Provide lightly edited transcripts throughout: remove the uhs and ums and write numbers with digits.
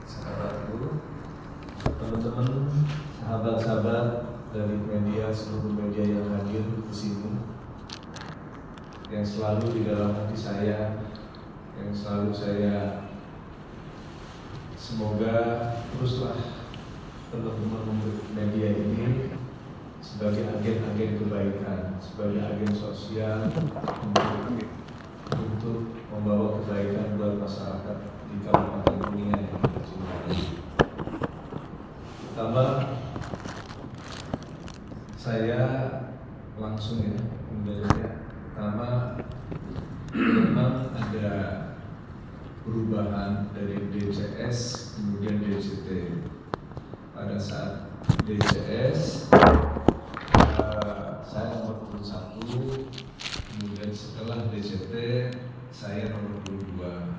Sahabatku, teman-teman, sahabat-sahabat dari media, seluruh media yang hadir di sini, yang selalu di dalam hati saya, yang selalu saya semoga teruslah teman-teman media ini sebagai agen-agen kebaikan, sebagai agen sosial untuk membawa kebaikan buat masyarakat di Kabupaten Kuningan yang kita cintai. Pertama, saya langsung menjawabnya. Pertama, memang ada perubahan dari DCS kemudian DCT. Pada saat DCS saya nomor 21, kemudian setelah DCT saya nomor 22.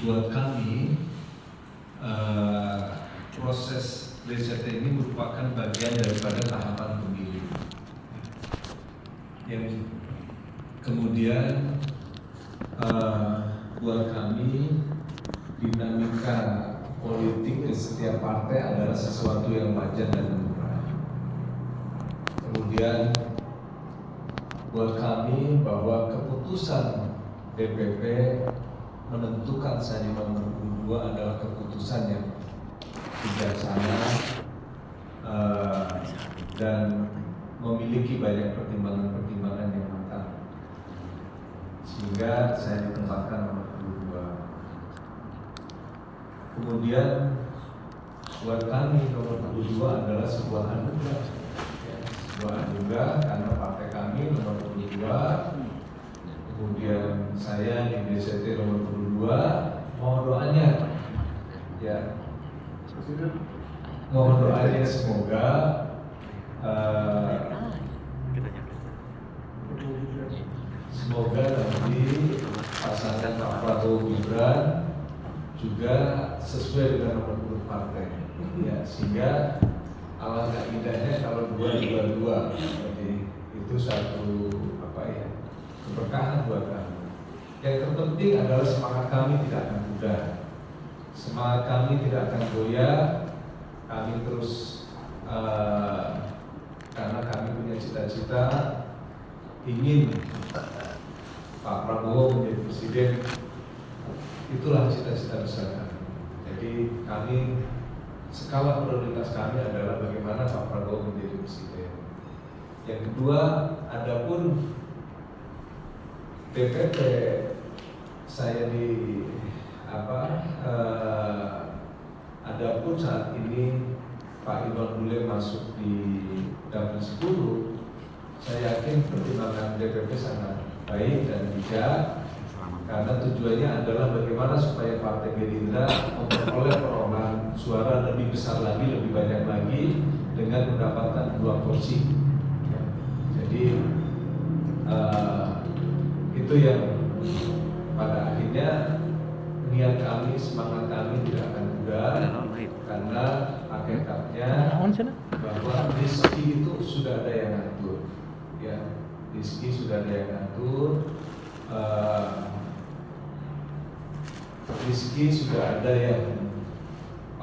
Buat kami proses DCT ini merupakan bagian daripada tahapan pemilu yang kemudian buat kami dinamika politik di setiap partai adalah sesuatu yang wajar dan lumrah. Kemudian buat kami bahwa keputusan DPP menentukan saya nomor 22 adalah keputusan yang bijaksana dan memiliki banyak pertimbangan-pertimbangan yang matang, sehingga saya ditempatkan nomor 22. Kemudian buat kami nomor 22 adalah sebuah anugerah, sebuah anugerah karena partai kami nomor 22. Kemudian saya di DCT nomor 22, mohon doanya ya, mohon doanya semoga semoga nanti pasangan Pak Prabowo Gibran juga sesuai dengan nomor urut partai ya, sehingga alangkah indahnya kalau 222. Jadi itu satu keberkahan buat kami. Yang terpenting adalah semangat kami tidak akan pudar, semangat kami tidak akan goyah. Kami terus karena kami punya cita-cita ingin Pak Prabowo menjadi presiden. Itulah cita-cita besar kami. Jadi kami, skala prioritas kami adalah bagaimana Pak Prabowo menjadi presiden. Yang kedua, adapun DPP saya adapun saat ini Pak Iwan Bule masuk di Dapil 10, saya yakin pertimbangan DPP sangat baik dan bijak, karena tujuannya adalah bagaimana supaya Partai Gerindra memperoleh perolehan suara lebih besar lagi, lebih banyak lagi dengan mendapatkan 2 kursi. Jadi itu yang pada akhirnya niat kami, semangat kami tidak akan pudar, karena hakikatnya bahwa rezeki itu sudah ada yang ngatur, ya, rezeki sudah ada yang ngatur, rezeki sudah ada yang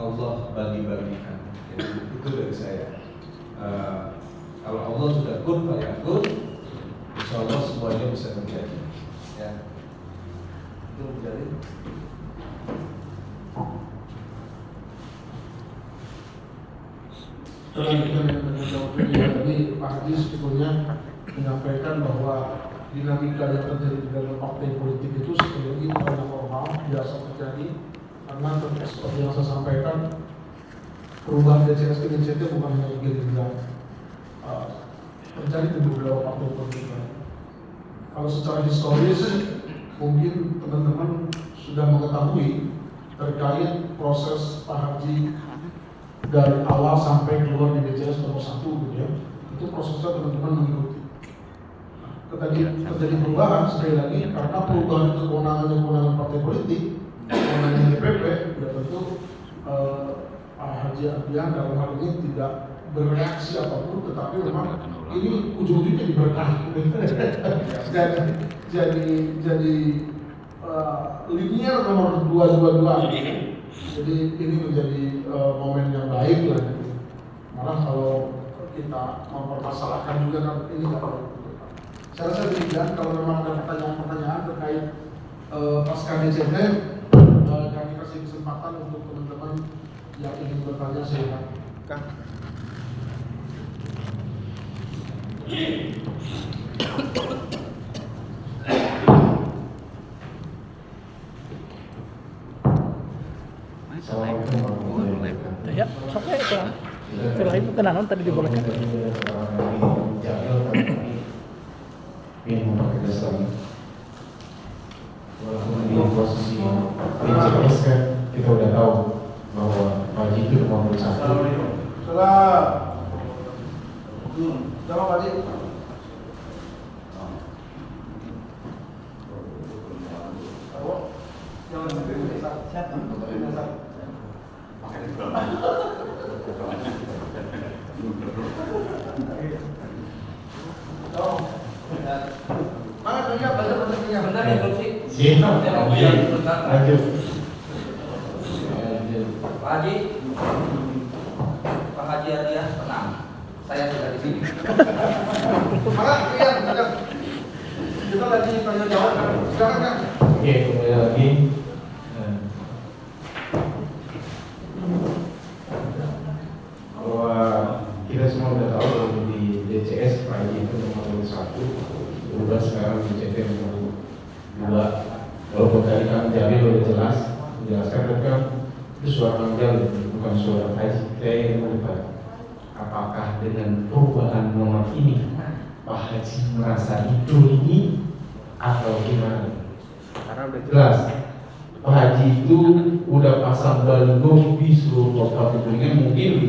Allah bagi-bagikan. Jadi itu dari saya. Kalau Allah sudah kun fayakun, insya Allah semuanya bisa terjadi. Ya, itu terjadi. Tadi Pak Haji sebetulnya menyampaikan bahwa dinamika yang terjadi di dalam partai politik itu sebenarnya hal yang normal, biasa terjadi, karena seperti yang saya sampaikan, perubahan DCS ke DCT bukan hanya Gerindra, terjadi di beberapa partai politik. Kalau secara historis mungkin teman-teman sudah mengetahui terkait proses Pak Haji dari awal sampai keluar di DCS nomor 1 gitu ya. Itu prosesnya teman-teman mengikuti. Terjadi perubahan sekali lagi karena perubahan itu kewenangan partai politik, kewenangan DPP, ya tentu Pak Haji Ardian dalam hal ini tidak bereaksi apapun, tetapi memang ini ujung-ujungnya diberkahi. jadi linier nomor 222. Jadi ini menjadi momen yang baik lah. Malah kalau kita mempermasalahkan juga kan ini nggak baik. Saya rasa demikian. Kalau memang ada pertanyaan-pertanyaan terkait pasca DCT, kami kasih kesempatan untuk teman-teman yang ingin bertanya silakan. Assalamualaikum warahmatullahi wabarakatuh. Ya, sampai itu. Setelah itu kenalan tadi dibolehkan. Ingin mempertegas lagi. Walaupun di posisi DCS kan kita udah tahu bahwa Haji itu nomor 1. Salam. Salam Pak Haji. Mana punya banyak. Bentar ya, Kursi. Lanjut. Pak Haji, Pak Haji Adiah, tenang. Saya sudah di sini. Mana iya, kita lagi tanya jawab. Silakan Kang. Oke, kembali lagi. Bahwa kita semua udah tahu bahwa di DCS Pak Haji itu nomor 1, berubah sekarang DCT nomor 2. Walaupun tadi kami jadi udah jelas menjelaskan kan itu suara manggil bukan suara Haji. Saya ingin bertanya, apakah dengan perubahan nomor ini Pak Haji merasa itu ini atau gimana? Karena udah jelas Pak Haji itu udah pasang baliho di seluruh kota Kuningan, mungkin di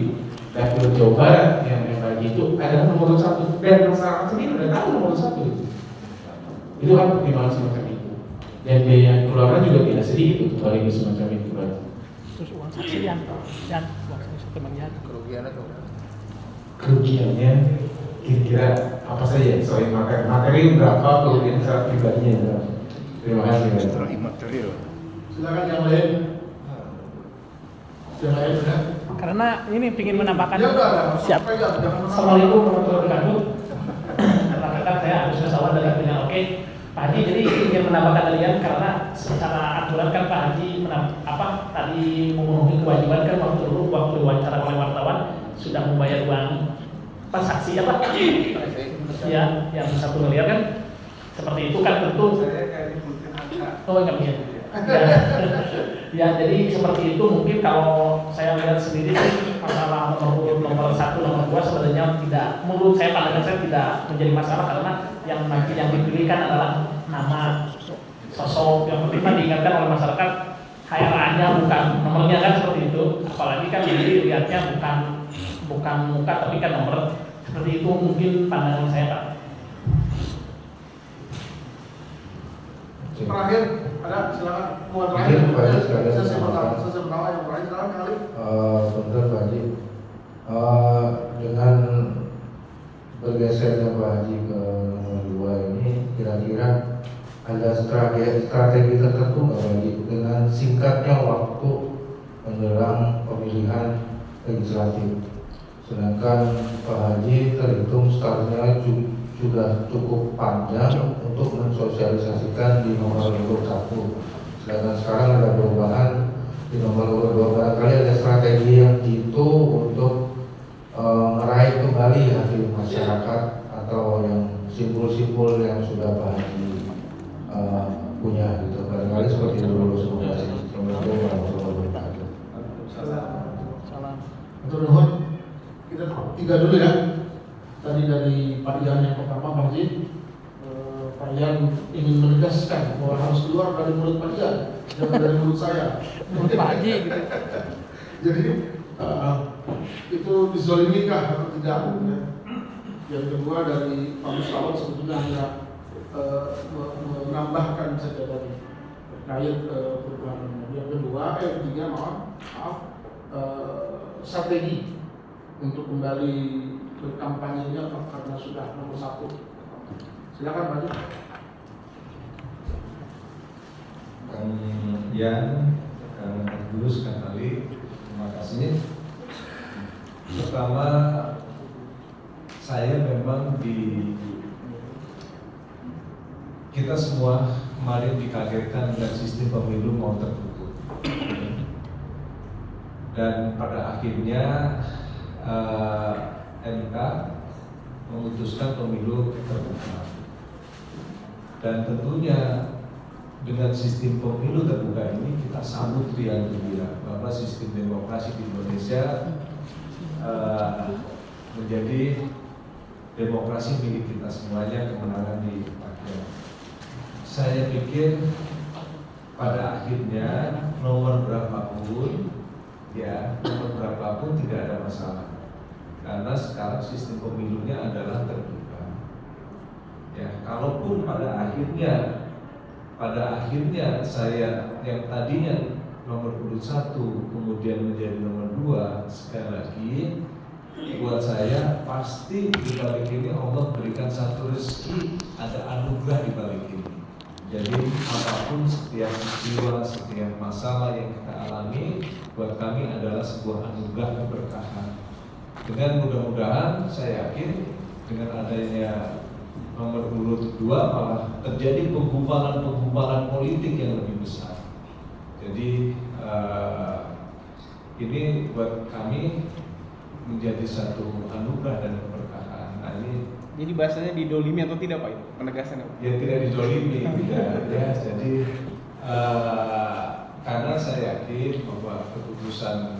dapil Jawa Barat yang Pak Haji itu adalah nomor 1 dan masyarakat sendiri udah tahu nomor 1 itu. Itu kan pertimbangan semacam itu. Dan biaya keluaran juga tidak sedikit untuk baliho semacam itu. Terus uang saksi yang uang saksi kebagian. Kerugiannya kira-kira apa saja selain materi berapa, kerugian secara pribadinya berapa? Terima kasih. Silakan yang lain. Yang lain ya. Karena ini ingin menambahkan. Ya udah ada. Siap. Assalamualaikum warahmatullahi wabarakatuh. Katakan saya Agus Sawan dari Bina. Oke, Pak Haji, jadi ingin menambahkan kalian karena secara aturan kan Pak Haji tadi memenuhi kewajiban kan waktu diwawancara oleh wartawan sudah membayar uang saksi ya yang 1 miliar kan seperti itu kan tentu. Oh enggak ya. Ya, jadi seperti itu mungkin kalau saya lihat sendiri masalah nomor 1, nomor 2 sebenarnya tidak, menurut saya pandangan saya tidak menjadi masalah karena yang nanti yang dipilihkan adalah nama sosok yang penting diingatkan oleh masyarakat HRA-nya bukan nomornya kan seperti itu, apalagi kan jadi lihatnya bukan muka tapi kan nomor seperti itu mungkin pandangan saya Pak. Terakhir ada silakan buat Terakhir, terakhir. Pak Haji, sekalian Saya menambahkan. pertama yang terakhir silakan kali. Bentar Pak Haji, dengan bergesernya Pak Haji ke nomor 2 ini kira-kira ada strategi tertentu nggak Pak Haji dengan singkatnya waktu menjelang pemilihan legislatif, sedangkan Pak Haji terhitung startnya sudah cukup panjang untuk mensosialisasikan di nomor urut 1, sedangkan sekarang ada perubahan di nomor urut 2. Barangkali ada strategi yang jitu untuk meraih kembali hati masyarakat atau yang simpul-simpul yang sudah Pak Haji punya gitu. Barangkali seperti itu dulu. Assalamualaikum warahmatullahi wabarakatuh. Salam. Untuk nuhun kita 3 dulu ya. Tadi dari Pak Ian yang pertama Pak Haji, Pak Ian ingin menegaskan bahwa harus keluar dari mulut Pak Ian, jangan dari mulut saya. Pak Haji gitu. Jadi itu dizolimi kah atau tidak? Ya. Yang kedua dari Pak Mustafa sebetulnya hanya menambahkan saja tadi terkait perubahan. Yang kedua, ketiga maaf, strategi untuk kembali berkampanyenya karena sudah nomor 1. Silakan Pak Haji. Kang Yan, Kang Agus, Kang Ali, terima kasih. Pertama, saya memang kita semua kemarin dikagetkan dengan sistem pemilu mau tertutup, dan pada akhirnya MK memutuskan pemilu terbuka. Dan tentunya dengan sistem pemilu terbuka ini kita sambut riang gembira bahwa sistem demokrasi di Indonesia menjadi demokrasi milik kita semuanya, kemenangan di rakyat. Saya pikir pada akhirnya nomor berapapun tidak ada masalah, karena sekarang sistem pemilunya adalah terbuka. Ya, kalaupun pada akhirnya saya yang tadinya nomor urut 1 kemudian menjadi nomor 2, sekali lagi buat saya pasti di balik ini Allah berikan satu rezeki, ada anugerah di balik ini. Jadi apapun setiap peristiwa, setiap masalah yang kita alami buat kami adalah sebuah anugerah keberkahan. Dengan mudah-mudahan saya yakin dengan adanya nomor urut 2 malah terjadi penggumpalan politik yang lebih besar. Jadi ini buat kami menjadi satu anugerah dan keberkahan. Nah, ini jadi bahasanya didolimi atau tidak Pak itu penegasannya? Ya tidak didolimi, tidak ya. Jadi karena saya yakin bahwa keputusan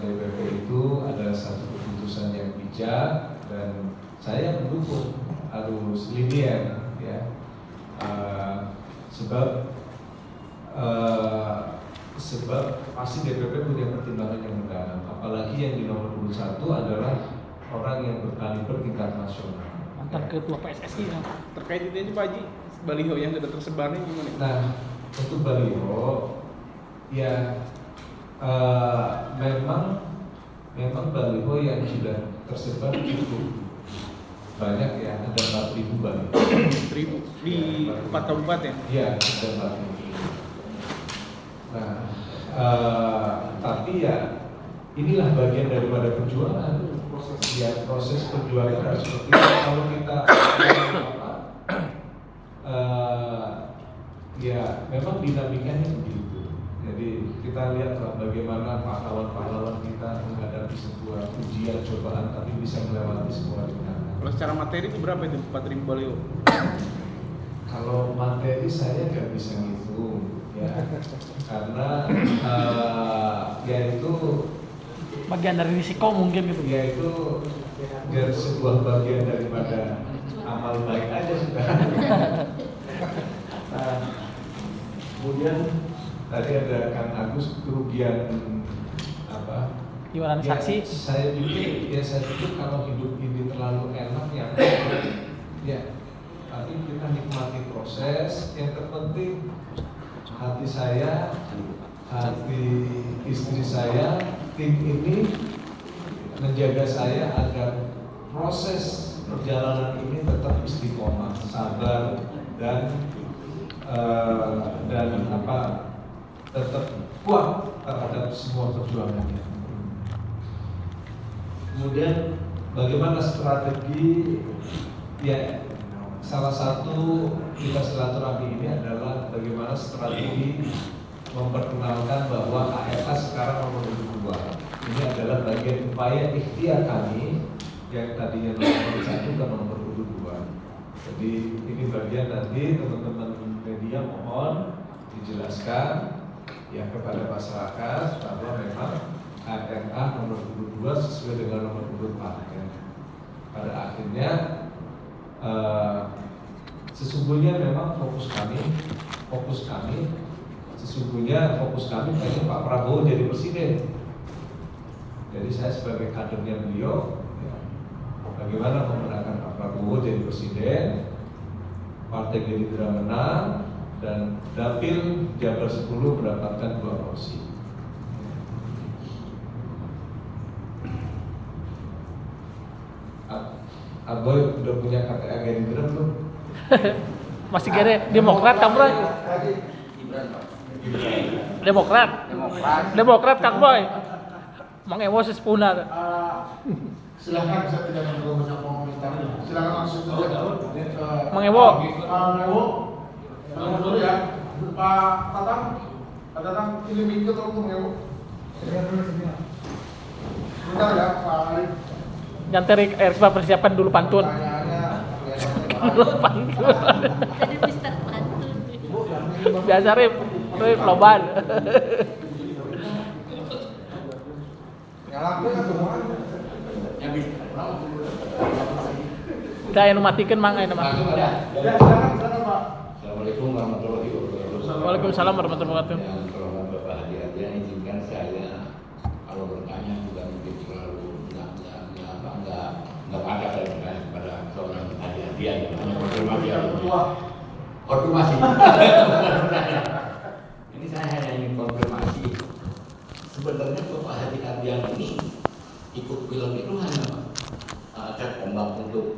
DPP itu adalah satu keputusan yang bijak, dan saya mendukung harus linier ya. Sebab pasti DPP punya pertimbangan yang mendalam, apalagi yang di nomor urut 1 adalah orang yang berkaliber tingkat nasional. Mantan ketua PSSI kan. Terkait itu aja Pak Haji, baliho yang sudah tersebar ini gimana? Nah, untuk baliho ya memang baliho yang sudah tersebar cukup banyak ya, ada 4.000 baliho. 1.000 di 4 kabupaten? Iya, ada 4.000. Nah, tapi ya inilah bagian daripada perjuangan. Ya, proses perjuangan seperti itu. Kalau kita ya memang dinamikanya begitu. Jadi kita lihatlah bagaimana pahlawan-pahlawan kita menghadapi sebuah ujian cobaan tapi bisa melewati semua rintangan. Kalau secara materi itu berapa itu 4.000 baliho? Kalau materi saya nggak bisa ngitung ya, karena ya itu Bagian dari risiko mungkin gitu. ya itu biar sebuah bagian daripada amal baik aja sudah. Nah, kemudian tadi ada Kang Agus, kerugian apa? Gimana Ya, saksi? saya pikir kalau hidup ini terlalu enak ya, tapi kita nikmati proses. Yang terpenting hati saya, hati istri saya, tim ini menjaga saya agar proses perjalanan ini tetap istiqomah, sabar dan tetap kuat terhadap semua perjuangannya. Kemudian bagaimana strategi? Ya, salah satu kita silaturahmi ini adalah bagaimana strategi memperkenalkan bahwa AFA sekarang nomor 2. Ini adalah bagian upaya ikhtiar kami yang tadinya nomor 1 ke nomor 2. Jadi ini bagian nanti teman-teman media mohon dijelaskan ya kepada masyarakat bahwa memang AFA nomor 2 sesuai dengan nomor urut partai. Pada akhirnya sesungguhnya memang fokus kami pengen Pak Prabowo jadi presiden. Jadi saya sebagai kadernya beliau ya, bagaimana memenangkan Pak Prabowo jadi presiden, Partai Gerindra menang, dan Dapil Jabar 10 mendapatkan 2 kursi. Aboy udah punya KTA Gerindra belum? Masih gede Demokrat Kang Boy. Gibran Pak. Demokrat Kang Boy. Mang Ewo sesepuna. Silakan, saya tidak perlu banyak komentar. Silakan langsung saja. Mang Ewo. Mang Ewo, selamat dulu ya. Pak Tatang, ini minggu atau Mang Ewo? Bentar ya, Pak Ali. Nyantai Erik persiapan dulu pantun. Dulu pantun. Jadi Mister Pantun. Biasa Rip loban. Kita yang matikan Mang ayeuna mah. Ya, silakan Pak. Assalamualaikum warahmatullahi wabarakatuh. Waalaikumsalam warahmatullahi wabarakatuh. Yang terhormat Bapak Haji Ardian, izinkan saya kalau bertanya juga mungkin terlalu nggak pantas saya bertanya kepada seorang Haji Ardian. Hanya konfirmasi aja. Konfirmasi. Ini saya hanya ingin konfirmasi. Sebenarnya Bapak Haji Ardian ini ikut film itu hanya cek ombak untuk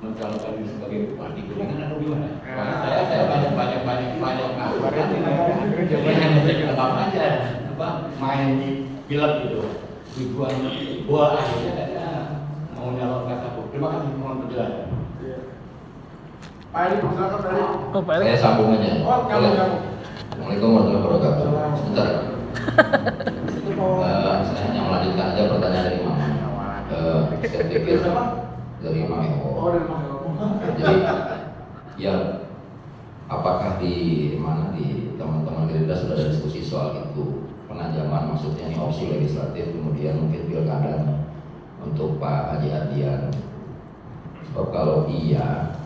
mencalonkan diri sebagai bupati Kuningan atau gimana? Karena saya banyak masukan. Jadi hanya cek ombak aja, main di film gitu. Tujuan gua akhirnya ada mau nyalonkan satu. Terima kasih, mohon penjelasan. Pak Eli, silakan Pak Eli. Oh, Pak Erik. Saya sambung aja. Oh, kamu. Assalamualaikum warahmatullahi wabarakatuh. Sebentar. Saya hanya melanjutkan aja pertanyaan dari Mama. Saya pikir dari Mang Ewo. Oh, dari Mang Ewo. Jadi ya apakah di teman-teman Gerindra sudah ada diskusi soal itu, penajaman maksudnya ini opsi legislatif kemudian mungkin pilkada untuk Pak Haji Ardian. Sebab kalau iya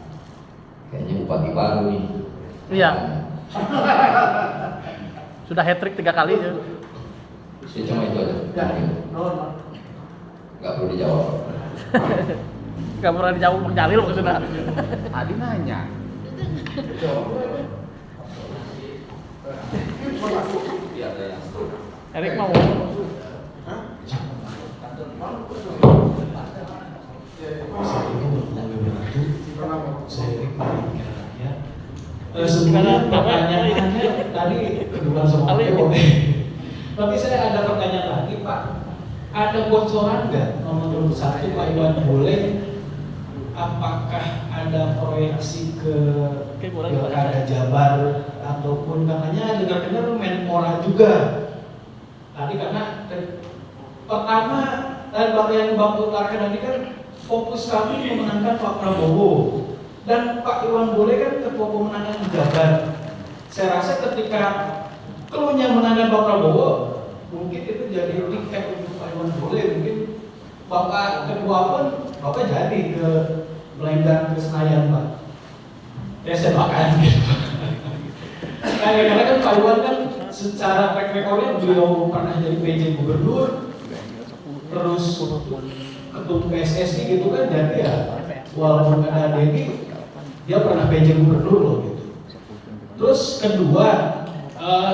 kayaknya bupati baru nih. Iya. Sudah hat-trick 3 kali ya. Ya cuma itu aja. Ya, Pak. Nggak perlu dijawab. Gak pernah dijawab Bang Jalil maksudnya. Tadi nanya. Erik mau. Sebenarnya pertanyaannya tadi kedua sama Ewo. Tapi saya ada pertanyaan lagi Pak. Ada bocoran nggak nomor 1 Pak Iwan boleh? Apakah ada proyeksi ke Pilkada Jabar ataupun katanya dengar-dengar Menpora juga? Tadi karena pertama yang Bang utarakan tadi kan fokus kami memenangkan Pak Prabowo dan Pak Iwan Bule kan ketua pemenangan Jabar. Saya rasa ketika keluarnya menangkan Pak Prabowo, mungkin itu jadi tiket untuk Pak Iwan Bule. Mungkin Bapak kedua pun Bapak jadi ke Melenggang ke Senayan Pak. Ya saya doakan gitu. Karena kan Pak Iwan kan secara track recordnya beliau pernah jadi PJ Gubernur, terus ketua PSSI gitu kan, jadi ya walaupun ada Dedi dia pernah PJ Gubernur loh gitu. Terus kedua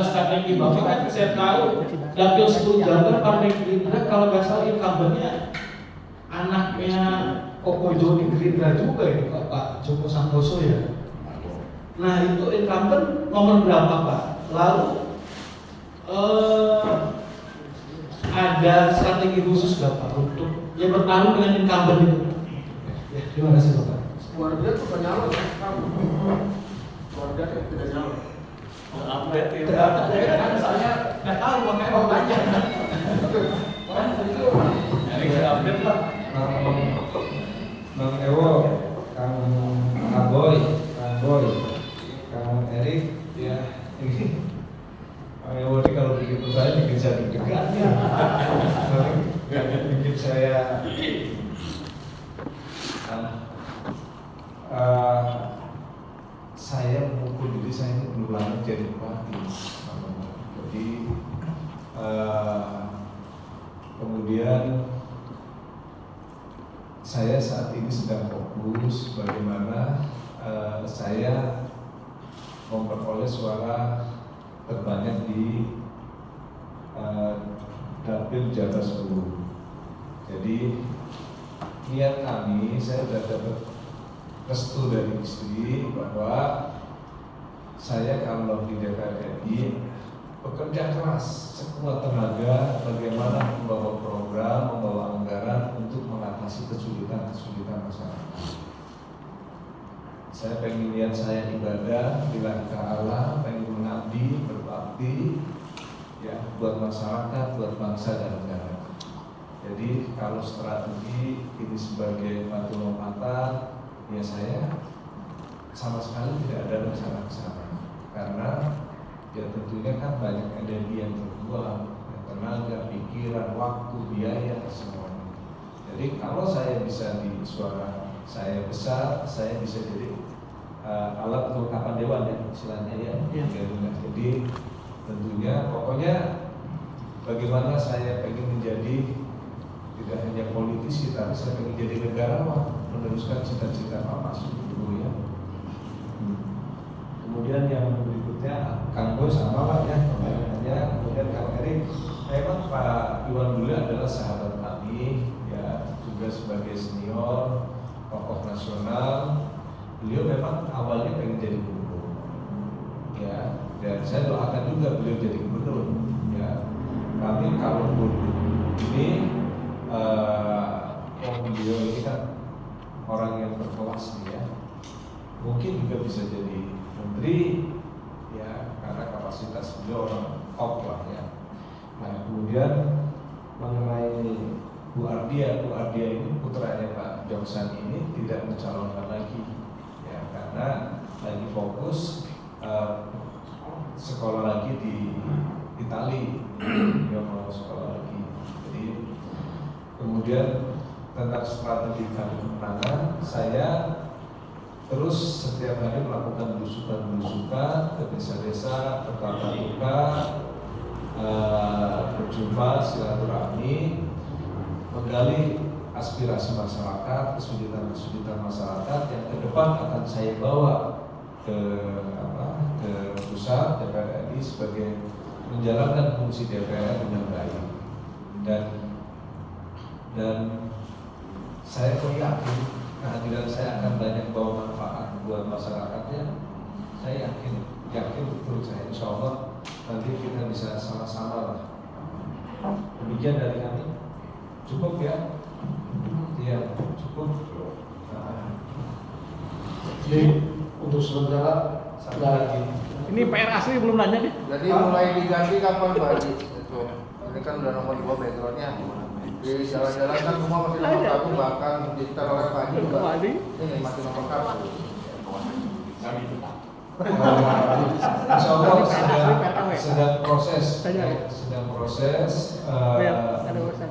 strategi Bapak kan saya tahu dapil 10 Jabar Partai Gerindra kalau nggak salah incumbentnya anaknya Koko Joni Gerindra juga ini Pak Joko Santoso ya. Nah itu incumbent nomor berapa Pak? Lalu ada strategi khusus nggak Pak untuk yang bertarung dengan incumbent itu? Ya, terima kasih Bapak. Keluarga tuh gak nyalon ya? Keluarga yang tidak nyalon. Kan saya nggak tahu makanya mau tanya. Bang Ewo, Kang Aboy, Kang Erik, ya ini Bang Ewo ini kalau bikin pertanyaan bikin saya deg-degan ya, bikin saya saya mengukur diri saya ini belum lama jadi bupati, jadi kemudian saya saat ini sedang fokus bagaimana saya memperoleh suara terbanyak di dapil Jabar 10. Jadi niat kami, saya sudah dapat restu dari istri bahwa saya kalau di DPR RI bekerja keras sekuat tenaga bagaimana membawa program, membawa anggaran untuk mengatasi kesulitan-kesulitan masyarakat. Saya pengen lihat saya ibadah, lillahi ta'ala, pengen mengabdi, berbakti, ya, buat masyarakat, buat bangsa dan negara. Jadi kalau strategi ini sebagai batu lompatan, ya saya sama sekali tidak ada rencana ke sana. Karena ya tentunya kan banyak energi yang terbuang, tenaga, pikiran, waktu, biaya, semuanya. Jadi kalau saya bisa di suara saya besar, saya bisa jadi alat kelengkapan dewan ya, istilahnya ya. Jadi tentunya pokoknya bagaimana saya pengen menjadi tidak hanya politisi, tapi saya pengen jadi negarawan, meneruskan cita-cita Pak Mas dulu ya. Kemudian yang berikutnya Kang Boy sama Pak ya, pertanyaannya. Kemudian Kang Erik, memang Pak Iwan Bule adalah sahabat kami ya, juga sebagai senior tokoh nasional. Beliau memang awalnya pengen jadi gubernur ya, dan saya doakan juga beliau jadi gubernur ya. Kami kalau ini beliau ini kan orang yang berkelas ya, mungkin juga bisa jadi menteri ya, karena kapasitas beliau orang top lah ya. Nah kemudian mengenai Bu Ardia ini putranya Pak Jongsan ini tidak mencalonkan lagi ya, karena lagi fokus sekolah lagi di Itali, dia mau sekolah lagi. Jadi kemudian tentang strategi kami kemenangan, saya terus setiap hari melakukan belusukan ke desa-desa, ke muka, berjumpa, silaturahmi, menggali aspirasi masyarakat, kesulitan-kesulitan masyarakat yang ke depan akan saya bawa ke pusat DPR RI sebagai menjalankan fungsi DPR dengan baik. Dan saya yakin kehadiran saya akan banyak bawa manfaat buat masyarakatnya. Saya yakin betul saya, insya Allah nanti kita bisa sama-sama lah. Demikian dari kami. Cukup ya? Iya, cukup. Jadi untuk sementara Satu lagi. Ini PR asli belum nanya nih. Jadi mulai diganti kapan Pak Haji? Ini kan udah nomor 2 backgroundnya. Di jalan-jalan kan semua masih nomor 1, bahkan digital oleh Pak Haji juga. Ini masih nomor 1. Insya Allah sedang proses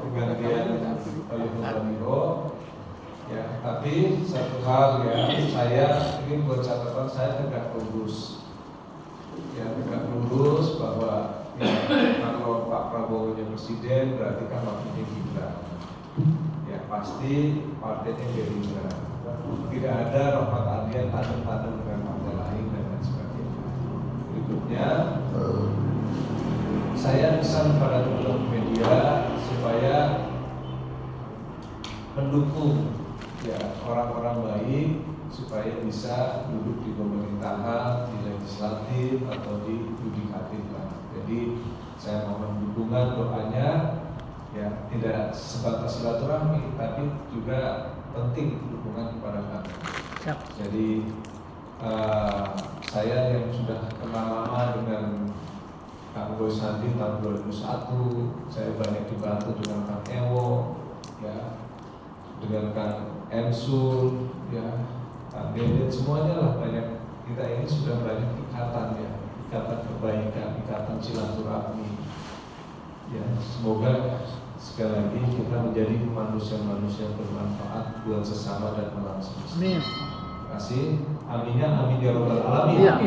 penggantian Baliho. Ya, tapi satu hal ya, saya ingin buat catatan, saya tegak lurus. Ya, tegak lurus bahwa ya, kalau Pak Prabowo jadi presiden berarti kan wakilnya Gibran. Ya, pasti partainya Gerindra. Tidak ada Rahmat Ardian tandem-tandem dengan partai lain dan lain sebagainya. Berikutnya, saya pesan pada teman-teman media supaya mendukung ya orang-orang baik supaya bisa duduk di pemerintahan, di legislatif atau di yudikatif lah. Jadi saya mohon dukungan doanya ya, tidak sebatas silaturahmi tapi juga penting dukungan kepada kami. Jadi saya yang sudah kenal lama dengan Kang Boy Sandi tahun 2001, saya banyak dibantu dengan Kang Ewo, ya, dengan Kang Ensul, ya, Kang Dedet, semuanya lah banyak. Kita ini sudah banyak ikatan ya, ikatan kebaikan, ikatan silaturahmi. Ya, semoga sekali lagi kita menjadi manusia-manusia bermanfaat buat sesama dan alam semesta. Amin. Terima kasih. Aminnya amin ya rabbal alamin. Iya.